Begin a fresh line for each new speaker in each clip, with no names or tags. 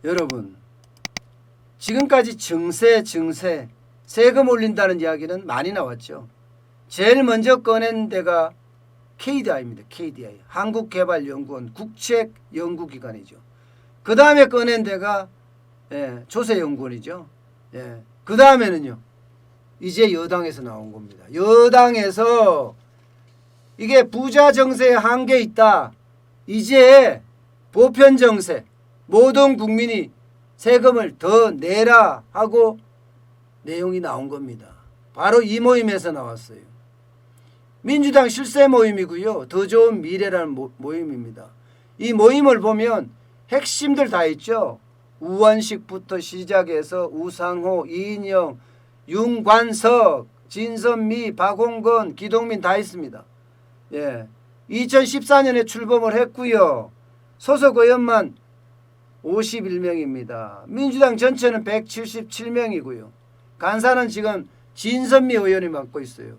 여러분, 지금까지 증세, 세금 올린다는 이야기는 많이 나왔죠. 제일 먼저 꺼낸 데가 KDI입니다. KDI, 한국개발연구원 국책연구기관이죠. 그 다음에 꺼낸 데가 조세연구원이죠. 그 다음에는요, 이제 여당에서 나온 겁니다. 여당에서 이게 부자 정세에 한계 있다. 이제 보편 정세, 모든 국민이 세금을 더 내라 하고 내용이 나온 겁니다. 바로 이 모임에서 나왔어요. 민주당 실세 모임이고요. 더 좋은 미래라는 모임입니다. 이 모임을 보면 핵심들 다 있죠. 우원식부터 시작해서 우상호, 이인영, 윤관석, 진선미, 박홍건, 기동민 다 있습니다. 2014년에 출범을 했고요. 소속 의원만 51명입니다. 민주당 전체는 177명이고요. 간사는 지금 진선미 의원이 맡고 있어요.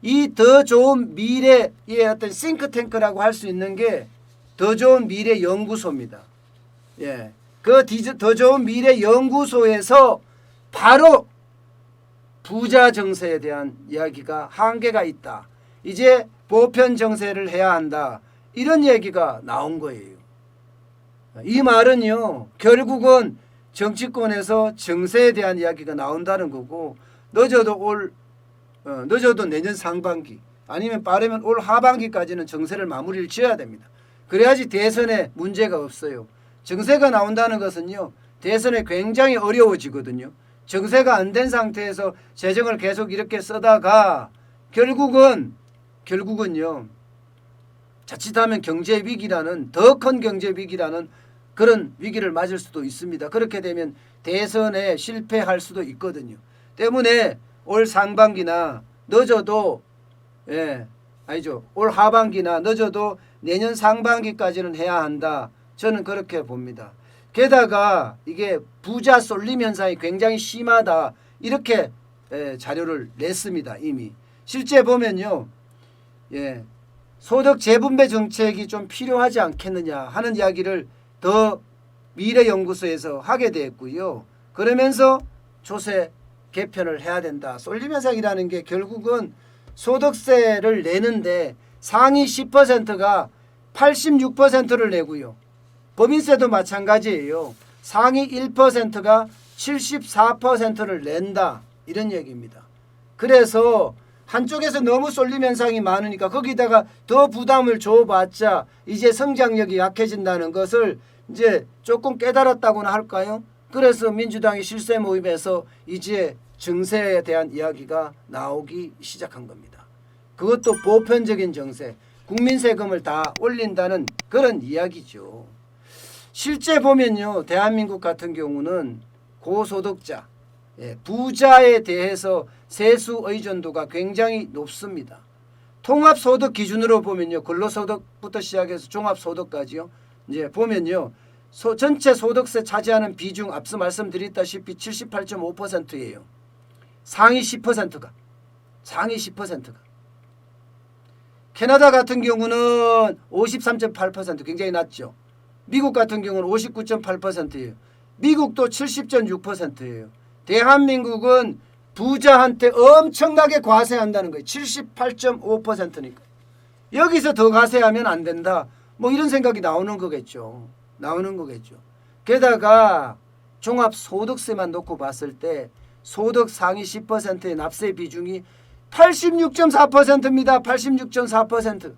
이 더 좋은 미래의 어떤 싱크탱크라고 할 수 있는 게 더 좋은 미래 연구소입니다. 그 더 좋은 미래 연구소에서 바로 부자 정세에 대한 이야기가 한계가 있다. 이제 보편 정세를 해야 한다. 이런 얘기가 나온 거예요. 이 말은요, 결국은 정치권에서 정세에 대한 이야기가 나온다는 거고, 늦어도 내년 상반기 아니면 빠르면 올 하반기까지는 정세를 마무리를 지어야 됩니다. 그래야지 대선에 문제가 없어요. 정세가 나온다는 것은요, 대선에 굉장히 어려워지거든요. 정세가 안 된 상태에서 재정을 계속 이렇게 쓰다가 결국은요, 자칫하면 경제 위기라는, 더 큰 경제 위기라는 그런 위기를 맞을 수도 있습니다. 그렇게 되면 대선에 실패할 수도 있거든요. 때문에 올 상반기나 늦어도 올 하반기나 늦어도 내년 상반기까지는 해야 한다. 저는 그렇게 봅니다. 게다가 이게 부자 쏠림 현상이 굉장히 심하다. 이렇게 자료를 냈습니다. 이미. 실제 보면요. 소득 재분배 정책이 좀 필요하지 않겠느냐 하는 이야기를 더 미래연구소에서 하게 됐고요. 그러면서 조세 개편을 해야 된다. 쏠림 현상이라는 게 결국은 소득세를 내는데 상위 10%가 86%를 내고요. 법인세도 마찬가지예요. 상위 1%가 74%를 낸다. 이런 얘기입니다. 그래서 한쪽에서 너무 쏠림 현상이 많으니까 거기다가 더 부담을 줘봤자 이제 성장력이 약해진다는 것을 이제 조금 깨달았다고나 할까요? 그래서 민주당이 실세 모임에서 이제 정세에 대한 이야기가 나오기 시작한 겁니다. 그것도 보편적인 정세, 국민 세금을 다 올린다는 그런 이야기죠. 실제 보면요, 대한민국 같은 경우는 고소득자, 부자에 대해서 세수 의존도가 굉장히 높습니다. 통합소득 기준으로 보면요, 근로소득부터 시작해서 종합소득까지요. 이제 보면요, 전체 소득세 차지하는 비중 앞서 말씀드렸다시피 78.5%예요. 상위 10%가. 캐나다 같은 경우는 53.8% 굉장히 낮죠. 미국 같은 경우는 59.8%예요. 미국도 70.6%예요. 대한민국은 부자한테 엄청나게 과세한다는 거예요. 78.5%니까. 여기서 더 과세하면 안 된다. 뭐 이런 생각이 나오는 거겠죠. 게다가 종합소득세만 놓고 봤을 때 소득 상위 10%의 납세 비중이 86.4%입니다. 86.4%.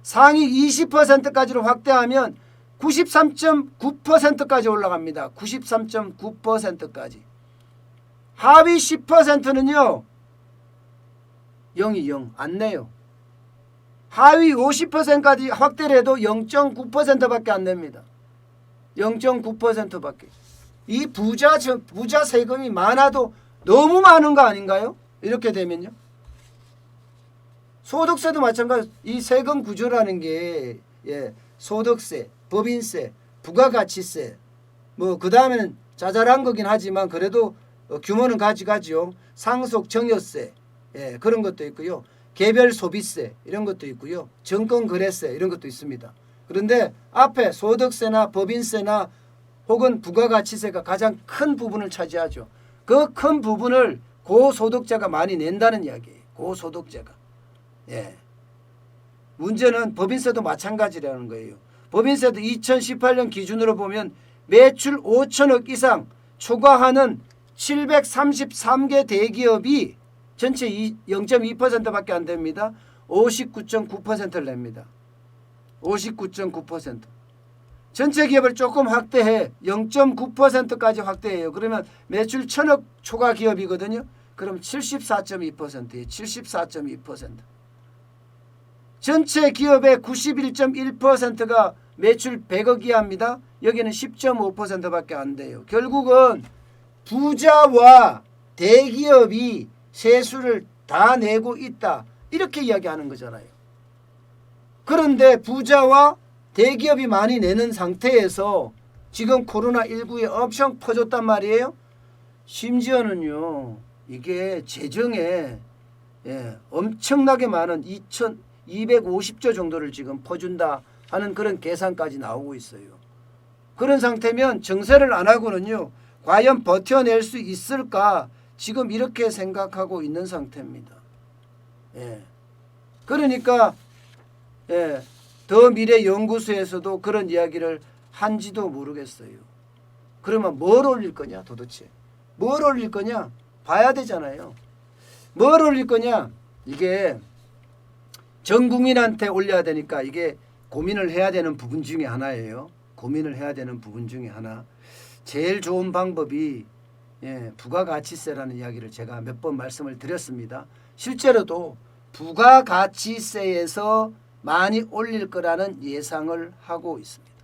상위 20%까지로 확대하면 93.9%까지 올라갑니다. 93.9%까지. 하위 10%는요. 0이 0. 안 내요. 하위 50%까지 확대를 해도 0.9%밖에 안 냅니다. 0.9%밖에. 이 부자 세금이 많아도 너무 많은 거 아닌가요? 이렇게 되면요. 소득세도 마찬가지. 이 세금 구조라는 게 소득세, 법인세, 부가가치세, 뭐 그 다음에는 자잘한 거긴 하지만 그래도 규모는 가지가지요. 상속 증여세, 그런 것도 있고요. 개별 소비세 이런 것도 있고요. 정권거래세 이런 것도 있습니다. 그런데 앞에 소득세나 법인세나 혹은 부가가치세가 가장 큰 부분을 차지하죠. 그 큰 부분을 고소득자가 많이 낸다는 이야기예요. 고소득자가. 예. 문제는 법인세도 마찬가지라는 거예요. 법인세도 2018년 기준으로 보면 매출 5천억 이상 초과하는 733개 대기업이 전체 0.2%밖에 안 됩니다. 59.9%를 냅니다. 59.9%. 전체 기업을 조금 확대해 0.9%까지 확대해요. 그러면 매출 1,000억 초과 기업이거든요. 그럼 74.2%예요. 74.2%. 전체 기업의 91.1%가 매출 100억 이하입니다. 여기는 10.5%밖에 안 돼요. 결국은 부자와 대기업이 세수를 다 내고 있다. 이렇게 이야기하는 거잖아요. 그런데 부자와 대기업이 많이 내는 상태에서 지금 코로나19에 엄청 퍼졌단 말이에요. 심지어는요. 이게 재정에 엄청나게 많은 2,250조 정도를 지금 퍼준다 하는 그런 계산까지 나오고 있어요. 그런 상태면 정세를 안 하고는요. 과연 버텨낼 수 있을까 지금 이렇게 생각하고 있는 상태입니다. 그러니까 더 미래 연구소에서도 그런 이야기를 한지도 모르겠어요. 그러면 뭘 올릴 거냐 도대체. 뭘 올릴 거냐 봐야 되잖아요. 뭘 올릴 거냐 이게 전 국민한테 올려야 되니까 이게 고민을 해야 되는 부분 중에 하나예요. 고민을 해야 되는 부분 중에 하나. 제일 좋은 방법이 부가가치세라는 이야기를 제가 몇 번 말씀을 드렸습니다. 실제로도 부가가치세에서 많이 올릴 거라는 예상을 하고 있습니다.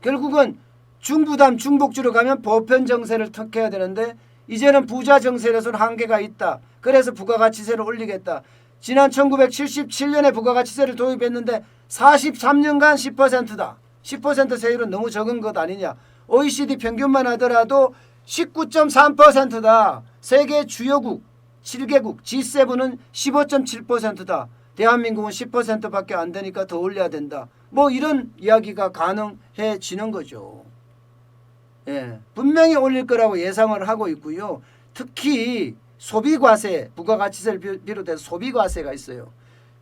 결국은 중부담 중복주로 가면 보편정세를 택해야 되는데 이제는 부자정세에서는 한계가 있다. 그래서 부가가치세를 올리겠다. 지난 1977년에 부가가치세를 도입했는데 43년간 10%다. 10% 세율은 너무 적은 것 아니냐. OECD 평균만 하더라도 19.3%다. 세계 주요국 7개국 G7은 15.7%다. 대한민국은 10%밖에 안 되니까 더 올려야 된다. 뭐 이런 이야기가 가능해지는 거죠. 분명히 올릴 거라고 예상을 하고 있고요. 특히 소비과세, 부가가치세를 비롯해서 소비과세가 있어요.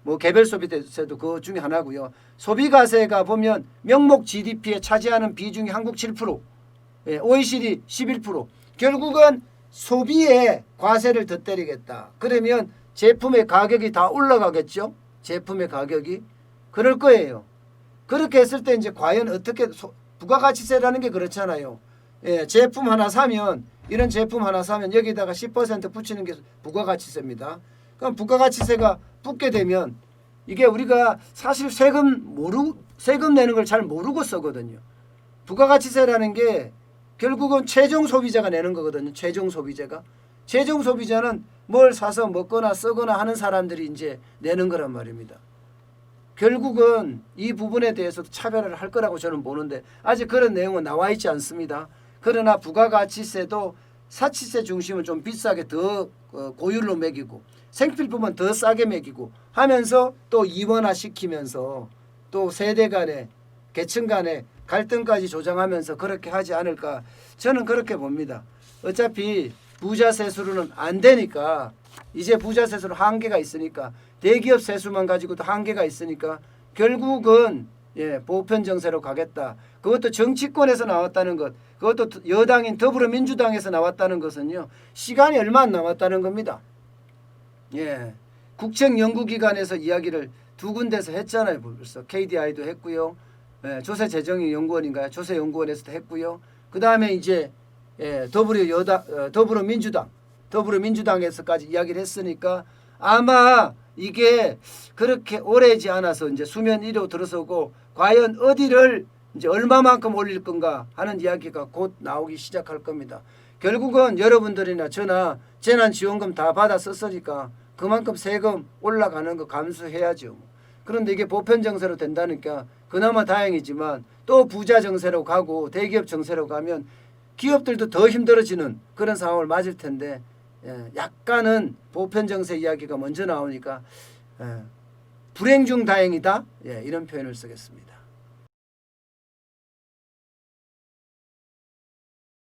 뭐 개별 소비세도 그 중에 하나고요. 소비과세가 보면 명목 GDP에 차지하는 비중이 한국 7%, OECD 11%. 결국은 소비에 과세를 더 때리겠다. 그러면 제품의 가격이 다 올라가겠죠. 제품의 가격이. 그럴 거예요. 그렇게 했을 때 이제 과연 어떻게 부가가치세라는 게 그렇잖아요. 제품 하나 사면 이런 제품 하나 사면 여기다가 10% 붙이는 게 부가가치세입니다. 그럼 부가가치세가 붙게 되면 이게 우리가 사실 세금 내는 걸 잘 모르고 쓰거든요. 부가가치세라는 게 결국은 최종 소비자가 내는 거거든요. 최종 소비자가. 최종 소비자는 뭘 사서 먹거나 쓰거나 하는 사람들이 이제 내는 거란 말입니다. 결국은 이 부분에 대해서도 차별을 할 거라고 저는 보는데 아직 그런 내용은 나와 있지 않습니다. 그러나 부가가치세도 사치세 중심은 좀 비싸게 더 고율로 매기고 생필품은 더 싸게 매기고 하면서 또 이원화시키면서 또 세대 간에 계층 간에 갈등까지 조장하면서 그렇게 하지 않을까 저는 그렇게 봅니다. 어차피 부자 세수로는 안 되니까 이제 부자 세수로 한계가 있으니까 대기업 세수만 가지고도 한계가 있으니까 결국은 보편 정세로 가겠다. 그것도 정치권에서 나왔다는 것, 그것도 여당인 더불어민주당에서 나왔다는 것은요. 시간이 얼마 안 남았다는 겁니다. 국책연구기관에서 이야기를 두 군데서 했잖아요. 벌써 KDI도 했고요. 조세재정연구원인가요? 조세연구원에서도 했고요. 그 다음에 이제 더불어민주당에서까지 이야기를 했으니까 아마 이게 그렇게 오래지 않아서 이제 수면 위로 들어서고 과연 어디를 이제 얼마만큼 올릴 건가 하는 이야기가 곧 나오기 시작할 겁니다. 결국은 여러분들이나 저나 재난지원금 다 받아 썼으니까 그만큼 세금 올라가는 거 감수해야죠. 그런데 이게 보편정세로 된다니까 그나마 다행이지만 또 부자 정세로 가고 대기업 정세로 가면 기업들도 더 힘들어지는 그런 상황을 맞을 텐데 약간은 보편정세 이야기가 먼저 나오니까 불행 중 다행이다 이런 표현을 쓰겠습니다.